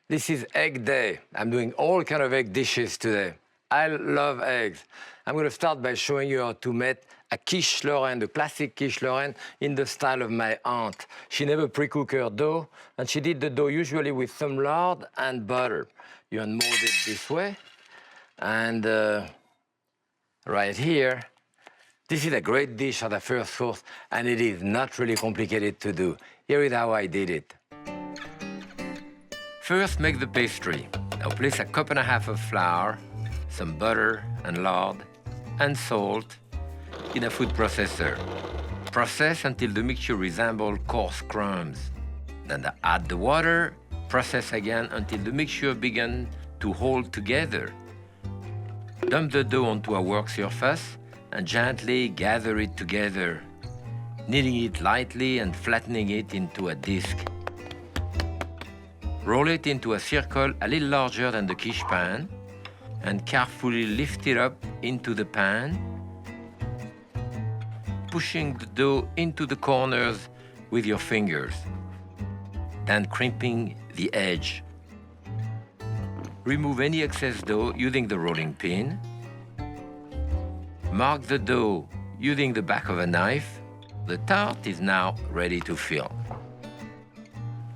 This is egg day. I'm doing all kind of egg dishes today. I love eggs. I'm going to start by showing you how to make a quiche Lorraine, the classic quiche Lorraine, in the style of my aunt. She never pre-cooked her dough, and she did the dough usually with some lard and butter. You unmold it this way, and right here, this is a great dish at the first course, and it is not really complicated to do. Here is how I did it. First, make the pastry. Now place 1.5 cups of flour, some butter and lard, and salt in a food processor. Process until the mixture resembles coarse crumbs. Then add the water, process again until the mixture begins to hold together. Dump the dough onto a work surface and gently gather it together, kneading it lightly and flattening it into a disc. Roll it into a circle a little larger than the quiche pan and carefully lift it up into the pan, pushing the dough into the corners with your fingers, then crimping the edge. Remove any excess dough using the rolling pin. Mark the dough using the back of a knife. The tart is now ready to fill.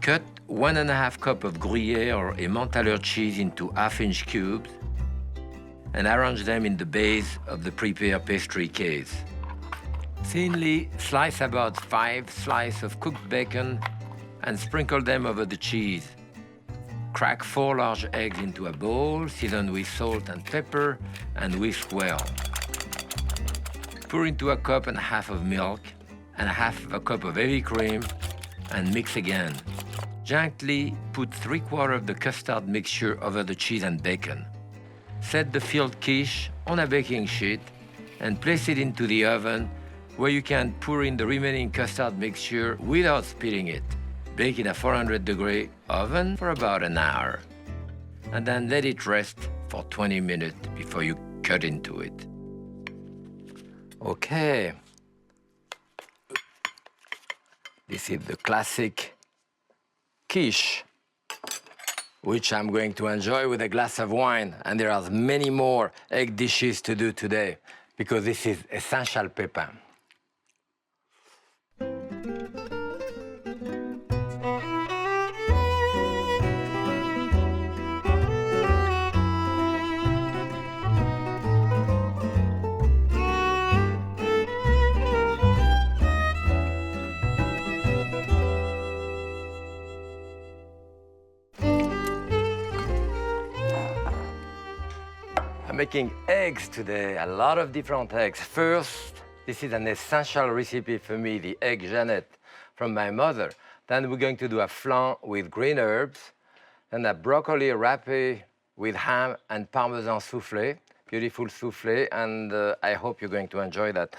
Cut 1.5 cups of Gruyere or Emmentaler cheese into 1/2-inch cubes and arrange them in the base of the prepared pastry case. Thinly slice about 5 slices of cooked bacon and sprinkle them over the cheese. Crack 4 large eggs into a bowl, season with salt and pepper, and whisk well. Pour into 1.5 cups of milk and 1/2 cup of heavy cream and mix again. Gently put 3/4 of the custard mixture over the cheese and bacon. Set the filled quiche on a baking sheet and place it into the oven where you can pour in the remaining custard mixture without spilling it. Bake in a 400-degree oven for about an hour. And then let it rest for 20 minutes before you cut into it. Okay. This is the classic quiche, which I'm going to enjoy with a glass of wine. And there are many more egg dishes to do today because this is essential Pépin. I'm making eggs today, a lot of different eggs. First, this is an essential recipe for me, the Eggs Jeannette from my mother. Then we're going to do a flan with green herbs, and a broccoli rabe with ham and Parmesan Souffle, beautiful souffle, and I hope you're going to enjoy that.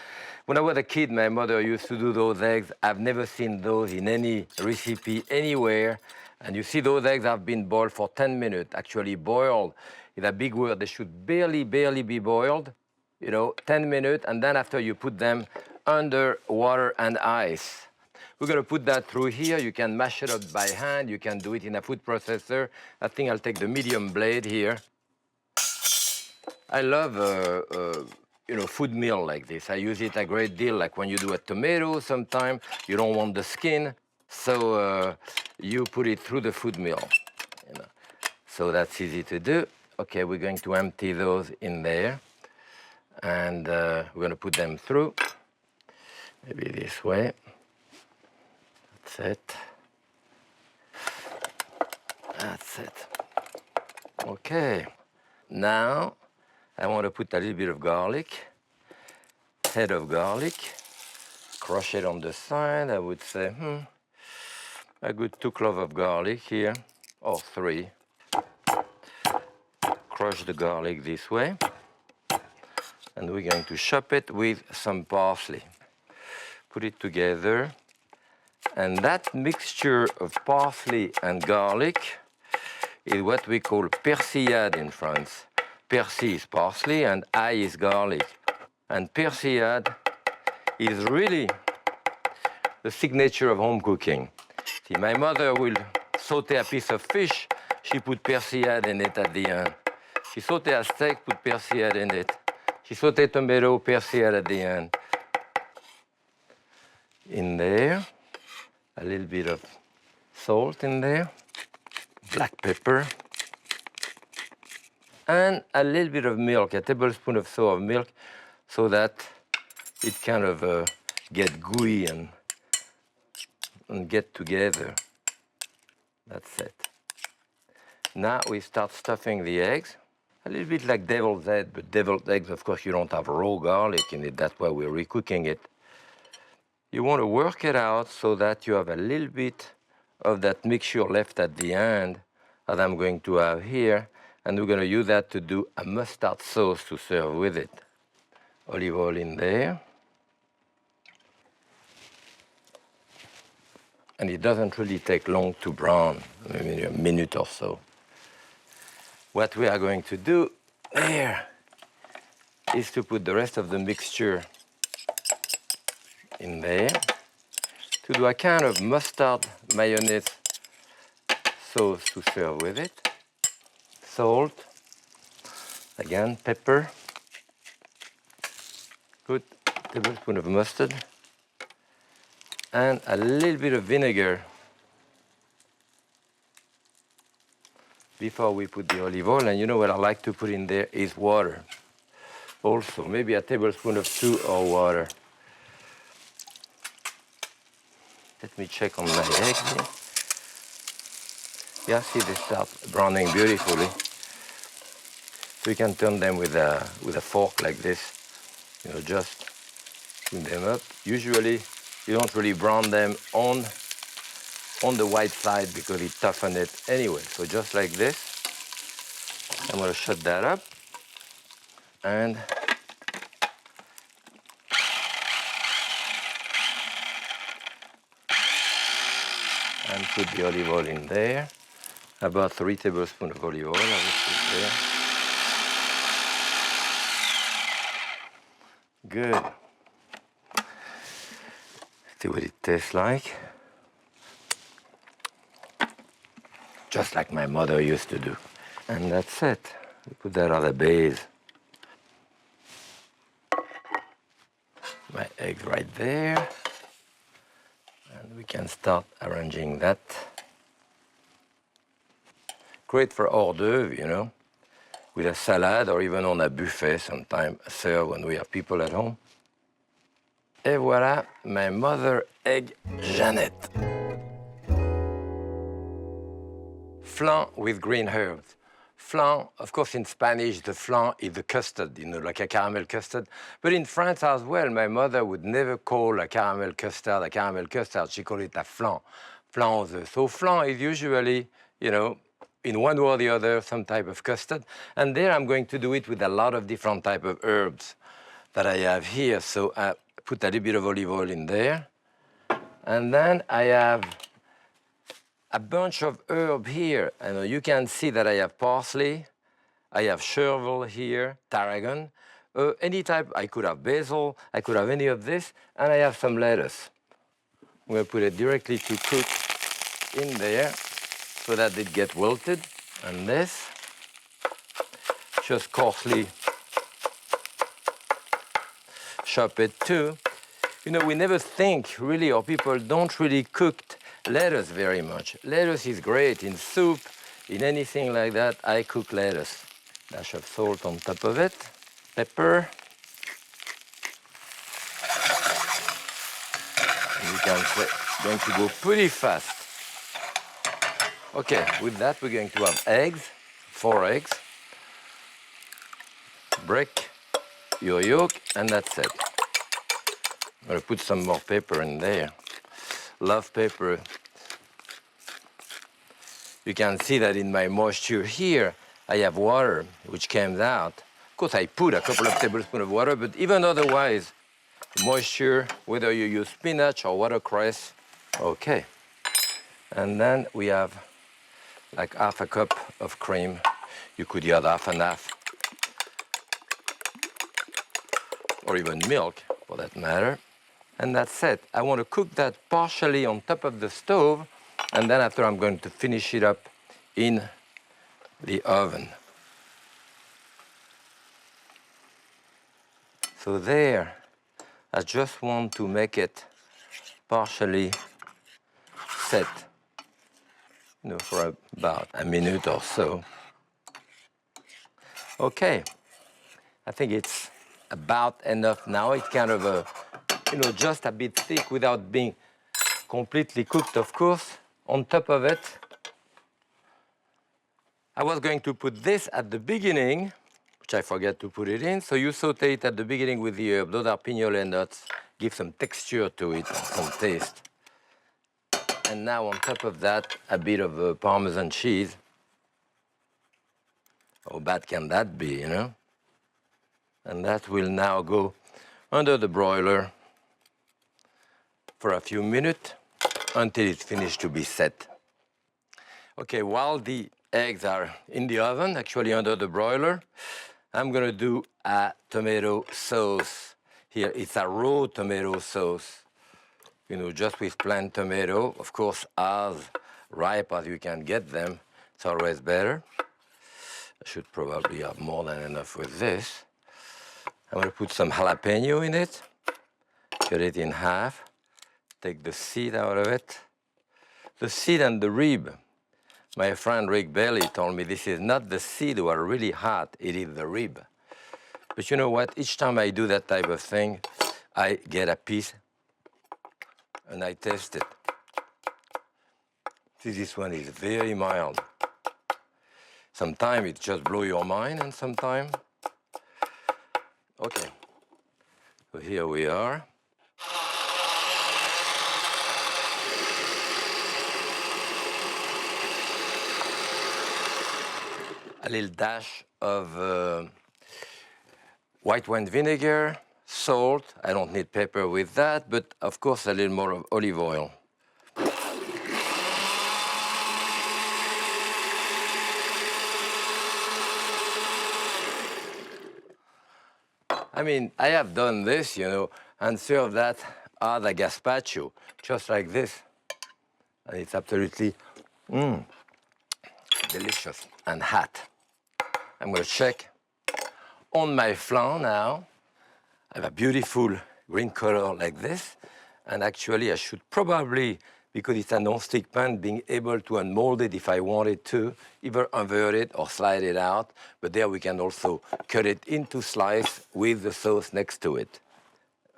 When I was a kid, my mother used to do those eggs. I've never seen those in any recipe anywhere. And you see those eggs have been boiled for 10 minutes, actually boiled. Is a big word. They should barely be boiled, 10 minutes, and then after you put them under water and ice. We're gonna put that through here. You can mash it up by hand. You can do it in a food processor. I think I'll take the medium blade here. I love, food meal like this. I use it a great deal, like when you do a tomato sometime, you don't want the skin, so you put it through the food meal, So that's easy to do. Okay, we're going to empty those in there, and we're going to put them through, maybe this way. That's it. That's it. Okay, now I want to put a little bit of garlic, head of garlic, crush it on the side. I would say, a good 2 cloves of garlic here, or 3. Crush the garlic this way, and we're going to chop it with some parsley. Put it together, and that mixture of parsley and garlic is what we call persillade in France. Persil is parsley and ail is garlic. And persillade is really the signature of home cooking. See, my mother will saute a piece of fish She put persillade in it at the end. She sauté a steak, put persillade in it. She sauté tomato, persillade at the end. In there, a little bit of salt in there, black pepper, and a little bit of milk, a tablespoon or so of milk, so that it kind of get gooey and get together. That's it. Now we start stuffing the eggs. A little bit like devil's egg, but deviled eggs, of course, you don't have raw garlic in it. That's why we're recooking it. You want to work it out so that you have a little bit of that mixture left at the end that I'm going to have here. And we're going to use that to do a mustard sauce to serve with it. Olive oil in there. And it doesn't really take long to brown, maybe a minute or so. What we are going to do there is to put the rest of the mixture in there to do a kind of mustard mayonnaise sauce to serve with it. Salt, again, pepper, good tablespoon of mustard, and a little bit of vinegar before we put the olive oil. And you know what I like to put in there is water. Also, maybe a tablespoon of two or water. Let me check on my eggs here. Yeah, see, they start browning beautifully. So you can turn them with a fork like this. You know, just put them up. Usually, you don't really brown them on the white side because it toughens it anyway. So just like this. I'm going to shut that up. And put the olive oil in there. About 3 tablespoons of olive oil. I will put there. Good. See what it tastes like. Just like my mother used to do. And that's it. We put that on the base. My eggs right there. And we can start arranging that. Great for hors d'oeuvre, you know, with a salad or even on a buffet sometime, serve when we have people at home. Et voilà, my mother Eggs Jeannette. Flan with green herbs. Flan, of course, in Spanish, the flan is the custard, you know, like a caramel custard. But in France as well, my mother would never call a caramel custard a caramel custard. She called it a flan. Flan. So flan is usually, you know, in one way or the other, some type of custard. And there I'm going to do it with a lot of different type of herbs that I have here. So I put a little bit of olive oil in there. And then I have a bunch of herb here. And you can see that I have parsley, I have chervil here, tarragon, any type. I could have basil, I could have any of this, and I have some lettuce. I'm going to put it directly to cook in there so that it gets wilted. And this, just coarsely chop it too. You know, we never think really, or people don't really cook lettuce very much. Lettuce is great in soup, in anything like that. I cook lettuce. Dash of salt on top of it, pepper. And you can see it's going to go pretty fast. Okay, with that we're going to have eggs, 4 eggs. Break your yolk, and that's it. I'm going to put some more pepper in there. Love pepper. You can see that in my moisture here, I have water which comes out. Of course, I put a couple of tablespoons of water, but even otherwise, moisture, whether you use spinach or watercress, okay. And then we have like half a cup of cream. You could use half and half. Or even milk, for that matter. And that's it. I want to cook that partially on top of the stove, and then after I'm going to finish it up in the oven. So there, I just want to make it partially set, for about a minute or so. Okay, I think it's about enough now. It's kind of just a bit thick without being completely cooked, of course. On top of it, I was going to put this at the beginning, which I forget to put it in. So you saute it at the beginning with the herb. Those are pignole nuts. Give some texture to it and some taste. And now on top of that, a bit of Parmesan cheese. How bad can that be, And that will now go under the broiler for a few minutes until it's finished to be set. Okay, while the eggs are in the oven, actually under the broiler, I'm gonna do a tomato sauce. Here, it's a raw tomato sauce, just with plain tomato. Of course, as ripe as you can get them, it's always better. I should probably have more than enough with this. I'm gonna put some jalapeno in it, cut it in half, take the seed out of it. The seed and the rib. My friend Rick Bailey told me this is not the seed who are really hot, it is the rib. But you know what? Each time I do that type of thing, I get a piece and I taste it. See, this one is very mild. Sometimes it just blows your mind, and sometimes... Okay, so here we are. A little dash of white wine vinegar, salt. I don't need pepper with that, but of course a little more of olive oil. I mean, I have done this, and served that as a gazpacho, just like this. And it's absolutely delicious and hot. I'm going to check on my flan now. I have a beautiful green color like this. And actually, I should probably, because it's a non-stick pan, being able to unmold it if I wanted to, either invert it or slide it out. But there we can also cut it into slices with the sauce next to it.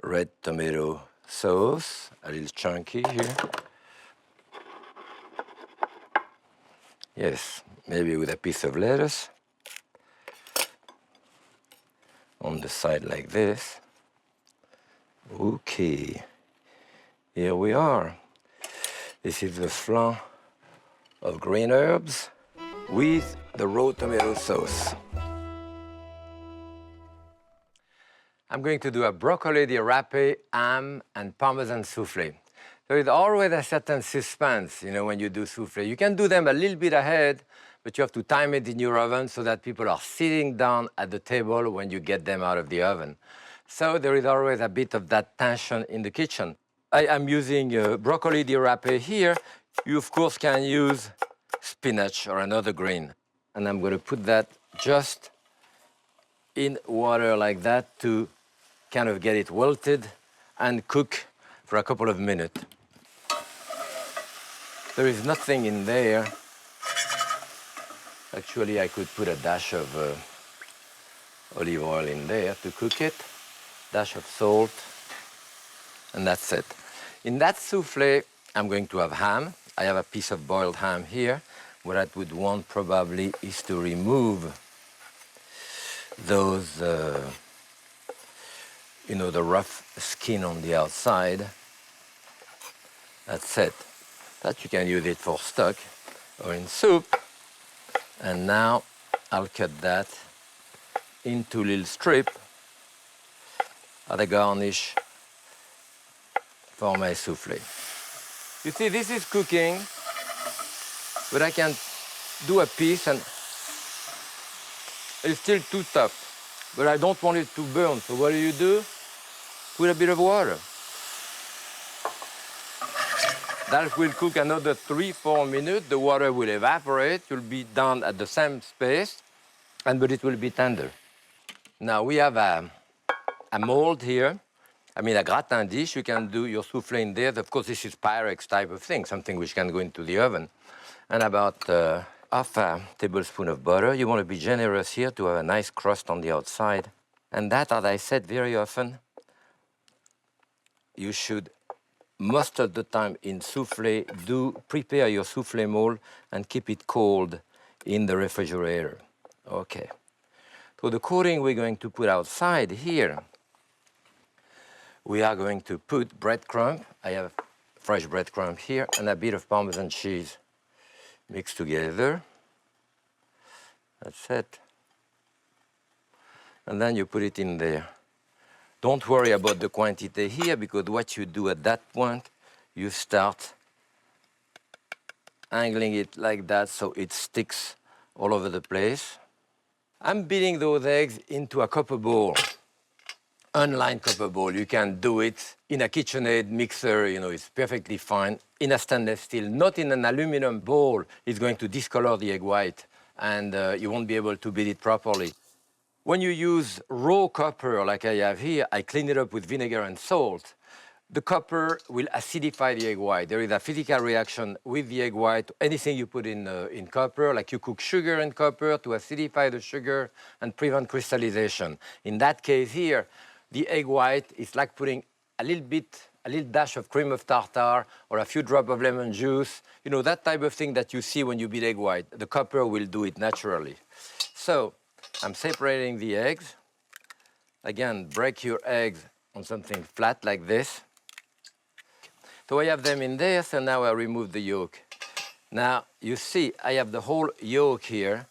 Red tomato sauce, a little chunky here. Yes, maybe with a piece of lettuce. On the side like this. Okay, here we are. This is the flan of green herbs with the raw tomato sauce. I'm going to do a broccoli di rape, ham, and Parmesan Souffle. There is always a certain suspense, when you do souffle. You can do them a little bit ahead, but you have to time it in your oven so that people are sitting down at the table when you get them out of the oven. So there is always a bit of that tension in the kitchen. I am using broccoli di rape here. You, of course, can use spinach or another green. And I'm going to put that just in water like that to kind of get it wilted and cook for a couple of minutes. There is nothing in there. Actually, I could put a dash of olive oil in there to cook it, dash of salt, and that's it. In that souffle, I'm going to have ham. I have a piece of boiled ham here. What I would want probably is to remove those, the rough skin on the outside. That's it. That you can use it for stock or in soup. And now I'll cut that into little strip as a garnish for my souffle. You see, this is cooking, but I can do a piece and it's still too tough, but I don't want it to burn. So what do? Put a bit of water. That will cook another 3-4 minutes. The water will evaporate. You'll be done at the same space, but it will be tender. Now we have a mold here. I mean, a gratin dish. You can do your souffle in there. Of course, this is Pyrex type of thing, something which can go into the oven. And about half a tablespoon of butter. You want to be generous here to have a nice crust on the outside. And that, as I said very often, you should, most of the time in souffle, prepare your souffle mold and keep it cold in the refrigerator. Okay. So the coating we're going to put outside here, we are going to put breadcrumb. I have fresh breadcrumb here and a bit of Parmesan cheese mixed together. That's it. And then you put it in there. Don't worry about the quantity here, because what you do at that point, you start angling it like that so it sticks all over the place. I'm beating those eggs into a copper bowl, unlined copper bowl. You can do it in a KitchenAid mixer, you know, it's perfectly fine. In a stainless steel, not in an aluminum bowl. It's going to discolor the egg white and you won't be able to beat it properly. When you use raw copper, like I have here, I clean it up with vinegar and salt. The copper will acidify the egg white. There is a physical reaction with the egg white. Anything you put in copper, like you cook sugar in copper to acidify the sugar and prevent crystallization. In that case here, the egg white is like putting a little dash of cream of tartar or a few drops of lemon juice. You know, that type of thing that you see when you beat egg white. The copper will do it naturally. So, I'm separating the eggs. Again, break your eggs on something flat like this. So I have them in there, so now I remove the yolk. Now, you see, I have the whole yolk here.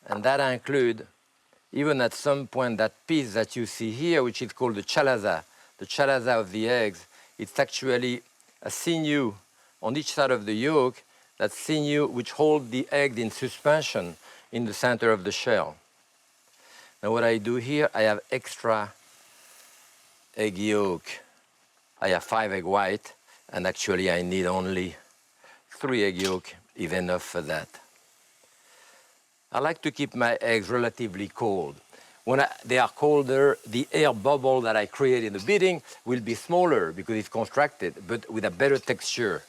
And that includes, even at some point, that piece that you see here, which is called the chalaza of the eggs. It's actually a sinew on each side of the yolk, that sinew which holds the egg in suspension in the center of the shell. Now what I do here, I have extra egg yolk. I have 5 egg white, and actually I need only 3 egg yolk, is enough for that. I like to keep my eggs relatively cold. When they are colder, the air bubble that I create in the beating will be smaller because it's contracted, but with a better texture.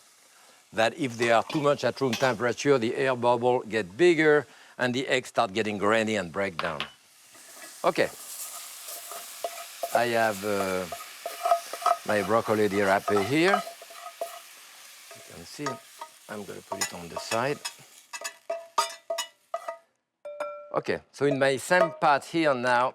That if they are too much at room temperature, the air bubble gets bigger and the eggs start getting grainy and break down. Okay. I have my broccoli di rape here. You can see, I'm going to put it on the side. Okay, so in my same pot here now,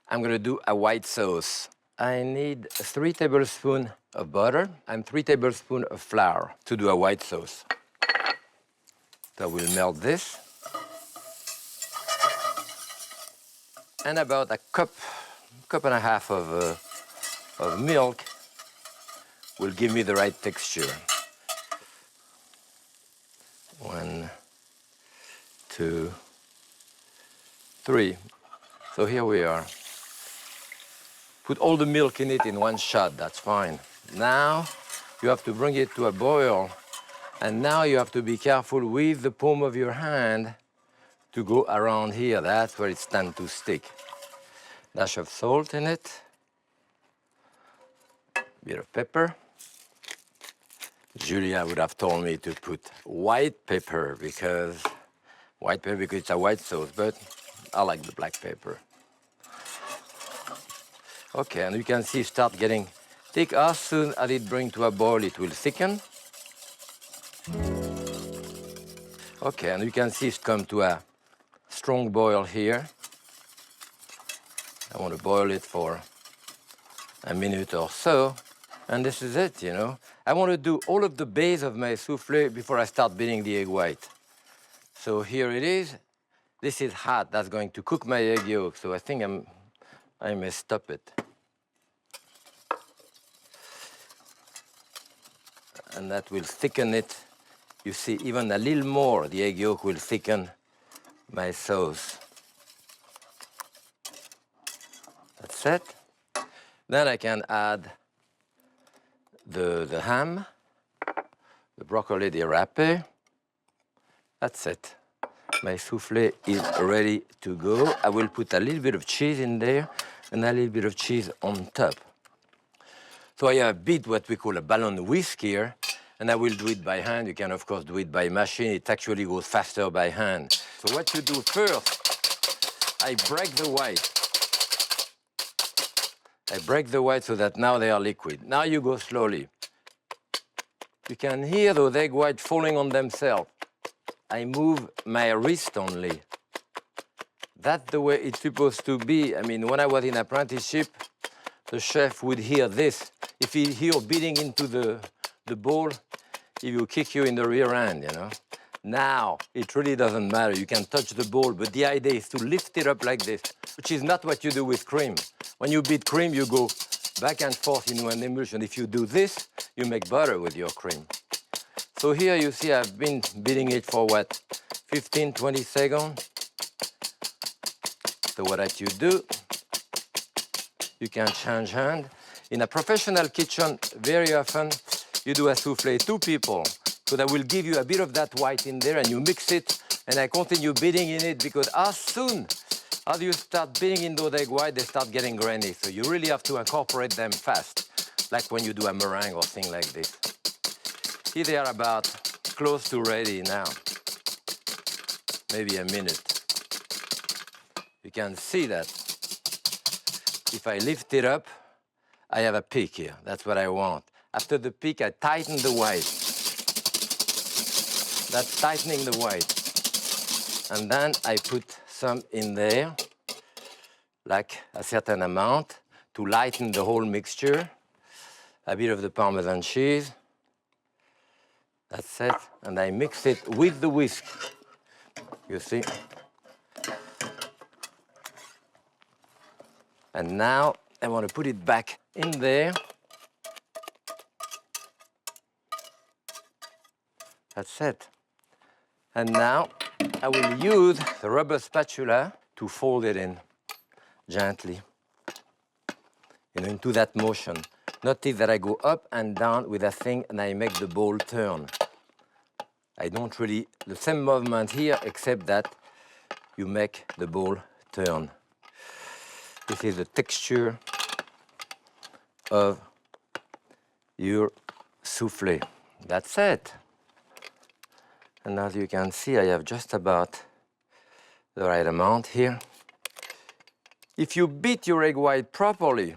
I'm going to do a white sauce. I need 3 tablespoons of butter and 3 tablespoons of flour to do a white sauce. So we'll melt this. And about a cup and a half of milk will give me the right texture. 1, 2, 3. So here we are. Put all the milk in it in one shot, that's fine. Now you have to bring it to a boil, and now you have to be careful with the palm of your hand to go around here. That's where it's tends to stick. Dash of salt in it, bit of pepper. Julia would have told me to put white pepper because it's a white sauce, but I like the black pepper. Okay, and you can see it start getting thick. As soon as it brings to a boil, it will thicken. Okay, and you can see it come to a strong boil here. I want to boil it for a minute or so, and this is it, you know. I want to do all of the base of my souffle before I start beating the egg white. So here it is. This is hot. That's going to cook my egg yolk, so I think I may stop it. And that will thicken it. You see, even a little more, the egg yolk will thicken my sauce. That's it. Then I can add the ham, the broccoli, the rabe. That's it. My souffle is ready to go. I will put a little bit of cheese in there and a little bit of cheese on top. So I have beat what we call a ballon whisk here, and I will do it by hand. You can, of course, do it by machine. It actually goes faster by hand. So what you do first, I break the white. I break the white so that now they are liquid. Now you go slowly. You can hear those egg whites falling on themselves. I move my wrist only. That's the way it's supposed to be. I mean, when I was in apprenticeship, the chef would hear this. If he hear beating into the bowl, he will kick you in the rear end, you know. Now, it really doesn't matter. You can touch the bowl, but the idea is to lift it up like this, which is not what you do with cream. When you beat cream, you go back and forth in an emulsion. If you do this, you make butter with your cream. So here you see I've been beating it for what, 15, 20 seconds. So what you do, you can change hand. In a professional kitchen, very often, you do a souffle 2 people. So that will give you a bit of that white in there, and you mix it, and I continue beating in it, because as soon as you start beating in those egg white, they start getting grainy. So you really have to incorporate them fast, like when you do a meringue or thing like this. Here they are about close to ready now. Maybe a minute. You can see that if I lift it up, I have a peak here. That's what I want. After the peak, I tighten the white. That's tightening the white. And then I put some in there, like a certain amount, to lighten the whole mixture. A bit of the Parmesan cheese. That's it. And I mix it with the whisk. You see? And now I want to put it back in there. That's it. And now I will use the rubber spatula to fold it in gently, you know, into that motion. Notice that I go up and down with a thing and I make the bowl turn. I don't really, the same movement here, except that you make the bowl turn. This is the texture of your souffle. That's it. And as you can see, I have just about the right amount here. If you beat your egg white properly,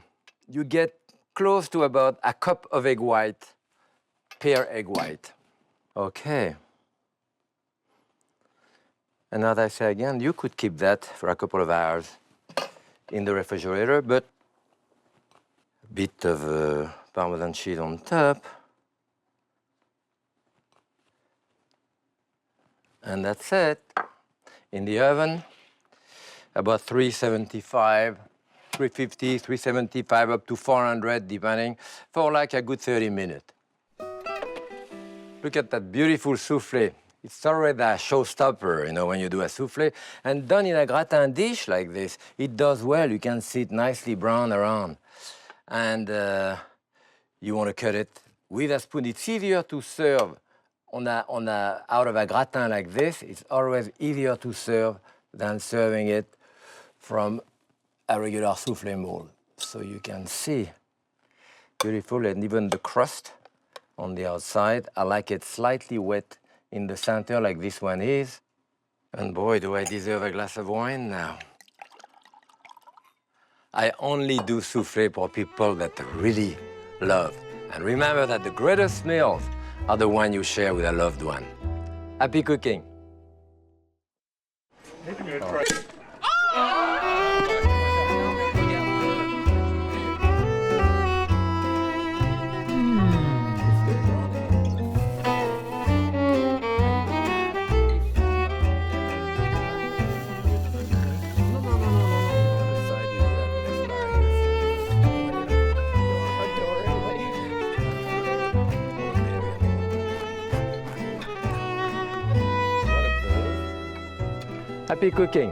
you get close to about a cup of egg white per egg white. Okay. And as I say again, you could keep that for a couple of hours in the refrigerator, but a bit of Parmesan cheese on top. And that's it. In the oven, about 375, 350, 375, up to 400, depending, for like a good 30 minutes. Look at that beautiful souffle. It's already a showstopper, you know, when you do a souffle. And done in a gratin dish like this, it does well. You can see it nicely brown around. And you want to cut it with a spoon. It's easier to serve out of a gratin like this. It's always easier to serve than serving it from a regular souffle mold. So you can see, beautiful, and even the crust on the outside. I like it slightly wet in the center like this one is. And boy, do I deserve a glass of wine now. I only do souffle for people that really love. And remember that the greatest meals are the one you share with a loved one. Happy cooking. I think I'm gonna try. Happy cooking.